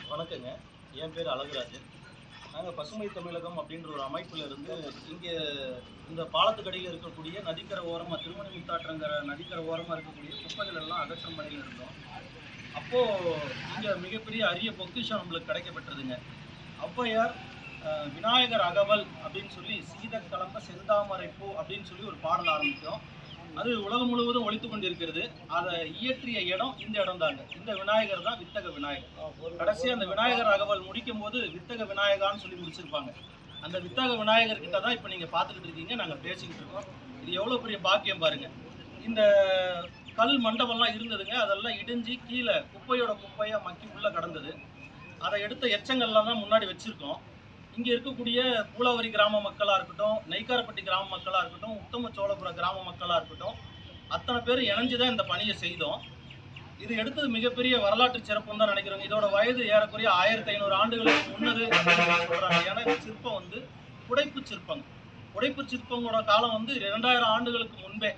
வணக்கங்க. என் பேர் அழகுராஜன். நாங்கள் பசுமை தமிழகம் அப்படின்ற ஒரு அமைப்பில் இருந்து இங்கே இந்த பாலத்துக்கடியில் இருக்கக்கூடிய நதிக்கரை ஓரமாக திருமணி முத்தாற்றங்கிற நதிக்கரை ஓரமாக இருக்கக்கூடிய குப்பைகள் எல்லாம் அகற்றும் பணியில் இருந்தோம். அப்போது இங்கே மிகப்பெரிய அரிய பொக்கிஷம் நம்மளுக்கு கிடைக்கப்பட்டதுங்க. ஔவையார் விநாயகர் அகவல் அப்படின்னு சொல்லி சீத கலம்ப செந்தாமரை பூ அப்படின்னு சொல்லி ஒரு பாடல் ஆரம்பித்தோம். அது உலகம் முழுவதும் ஒலித்து கொண்டிருக்கிறது. அதை இயற்றிய இடம் இந்த இடம் தாங்க. இந்த விநாயகர் தான் வித்தக விநாயகர். கடைசி அந்த விநாயகர் அகவல் முடிக்கும் போது வித்தக விநாயகான்னு சொல்லி முடிச்சிருப்பாங்க. அந்த வித்தக விநாயகர் கிட்ட தான் இப்போ நீங்கள் பார்த்துக்கிட்டு இருக்கீங்க, நாங்கள் பேசிக்கிட்டு இருக்கோம். இது எவ்வளோ பெரிய பாக்கியம் பாருங்க. இந்த கல் மண்டபம்லாம் இருந்ததுங்க, அதெல்லாம் இடிஞ்சு கீழே குப்பையாக மக்கி உள்ள கடந்தது. அதை எடுத்த எச்சங்கள்லாம் தான் முன்னாடி வச்சிருக்கோம். இங்கே இருக்கக்கூடிய பூலாவரி கிராம மக்களாக இருக்கட்டும், நெய்க்காரப்பட்டி கிராம மக்களாக இருக்கட்டும், உத்தம சோழபுர கிராம மக்களாக இருக்கட்டும், அத்தனை பேர் இணைஞ்சு தான் இந்த பணியை செய்தோம். இது எடுத்தது மிகப்பெரிய வரலாற்று சிறப்புன்னு தான் நினைக்கிறோங்க. இதோட வயது ஏறக்குறைய 1500 ஆண்டுகளுக்கு முன்னது சொல்கிறாங்க. ஏன்னா இந்த சிற்பம் வந்து புடைப்பு சிற்பங்க. புடைப்பு சிற்பங்களோட காலம் வந்து 2000 ஆண்டுகளுக்கு முன்பே.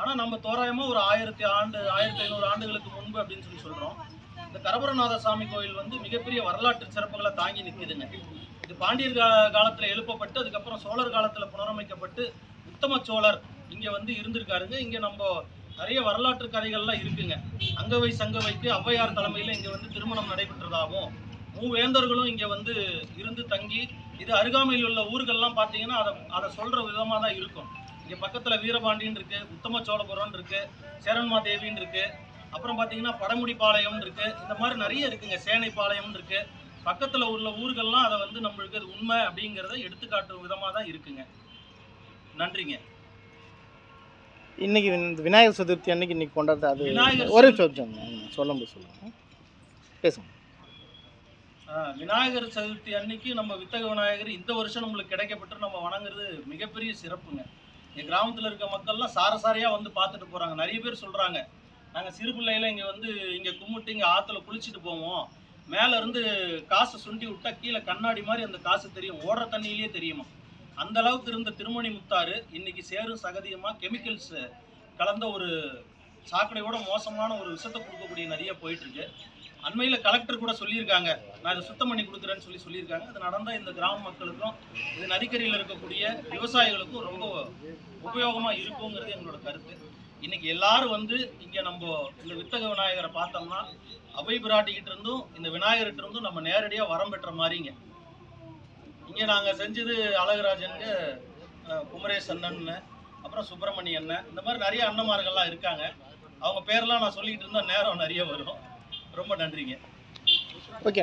ஆனால் நம்ம தோராயமாக ஒரு 1500 ஆண்டுகளுக்கு முன்பு அப்படின்னு சொல்லி சொல்கிறோம். இந்த கரபுரநாத சாமி கோயில் வந்து மிகப்பெரிய வரலாற்று சிறப்புகளை தாங்கி நிற்குதுங்க. இது பாண்டியர் காலத்தில் எழுப்பப்பட்டு அதுக்கப்புறம் சோழர் காலத்தில் புனரமைக்கப்பட்டு உத்தம சோழர் இங்கே வந்து இருந்திருக்காருங்க. இங்கே நம்ம நிறைய வரலாற்று கதைகள்லாம் இருக்குங்க. அங்கவை சங்கவைக்கு ஔவையார் தலைமையில் இங்கே வந்து திருமணம் நடைபெற்றதாகவும், மூவேந்தர்களும் இங்கே வந்து இருந்து தங்கி, இது அருகாமையில் உள்ள ஊர்கள்லாம் பார்த்தீங்கன்னா அதை சொல்கிற விதமாக தான் இருக்கும். இங்கே பக்கத்தில் வீரபாண்டின்னு இருக்குது, உத்தம சோழபுரம்னு இருக்குது, சேரன்மாதேவின்னு இருக்குது, அப்புறம் பார்த்தீங்கன்னா படமுடிப்பாளையம்னு இருக்குது, இந்த மாதிரி நிறைய இருக்குங்க. சேனைப்பாளையம்னு இருக்குது. பக்கத்தில் உள்ள ஊர்கள்லாம் அதை வந்து நம்மளுக்கு அது உண்மை அப்படிங்கிறத எடுத்துக்காட்டும் விதமாக தான் இருக்குங்க. நன்றிங்க. இன்னைக்கு விநாயகர் சதுர்த்தி அன்னைக்கு இன்னைக்கு கொண்டாடுறது அது ஒரே சொல்லுங்க பேசுங்க. விநாயகர் சதுர்த்தி அன்னைக்கு நம்ம வித்தக விநாயகர் இந்த வருஷம் நம்மளுக்கு கிடைக்கப்பட்டு நம்ம வணங்குறது மிகப்பெரிய சிறப்புங்க. எங்கள் கிராமத்தில் இருக்க மக்கள்லாம் சாரசாரியாக வந்து பார்த்துட்டு போகிறாங்க. நிறைய பேர் சொல்கிறாங்க, நாங்கள் சிறு பிள்ளையில இங்கே கும்பிட்டு இங்கே ஆற்றுல குளிச்சுட்டு போவோம், மேலே இருந்து காசை சுண்டி விட்டா கீழே கண்ணாடி மாதிரி அந்த காசு தெரியும், ஓடுற தண்ணியிலேயே தெரியுமா. அந்த அளவுக்கு இருந்த திருமணி முத்தாறு இன்னைக்கு சேரும் சகதியமாக கெமிக்கல்ஸ் கலந்த ஒரு சாக்கடையோட மோசமான ஒரு விஷத்தை கொடுக்கக்கூடிய நதியாக போயிட்டுருக்கு. அண்மையில் கலெக்டர் கூட சொல்லியிருக்காங்க, நான் இதை சுத்தம் பண்ணி கொடுக்குறேன்னு சொல்லியிருக்காங்க. அது நடந்தால் இந்த கிராம மக்களுக்கும் இது நதிக்கரையில் இருக்கக்கூடிய விவசாயிகளுக்கும் ரொம்ப உபயோகமாக இருக்குங்கிறது எங்களோட கருத்து. இன்னைக்கு எல்லாரும் வந்து இங்கே நம்ம இந்த வித்தக விநாயகரை பார்த்தோம்னா அவை பிராட்டிக்கிட்ட இருந்தும் இந்த விநாயகர்கிட்ட இருந்தும் நம்ம நேரடியாக வரம் பெற்ற மாதிரிங்க. இங்கே நாங்கள் செஞ்சது அழகுராஜனுக்கு குமரேஷ் அண்ணன்னு, அப்புறம் சுப்பிரமணிய அண்ணன், இந்த மாதிரி நிறைய அண்ணன்மார்கள்லாம் இருக்காங்க. அவங்க பேரெல்லாம் நான் சொல்லிக்கிட்டு இருந்தால் நேரம் நிறைய வரும். ரொம்ப நன்றிங்க. ஓகே.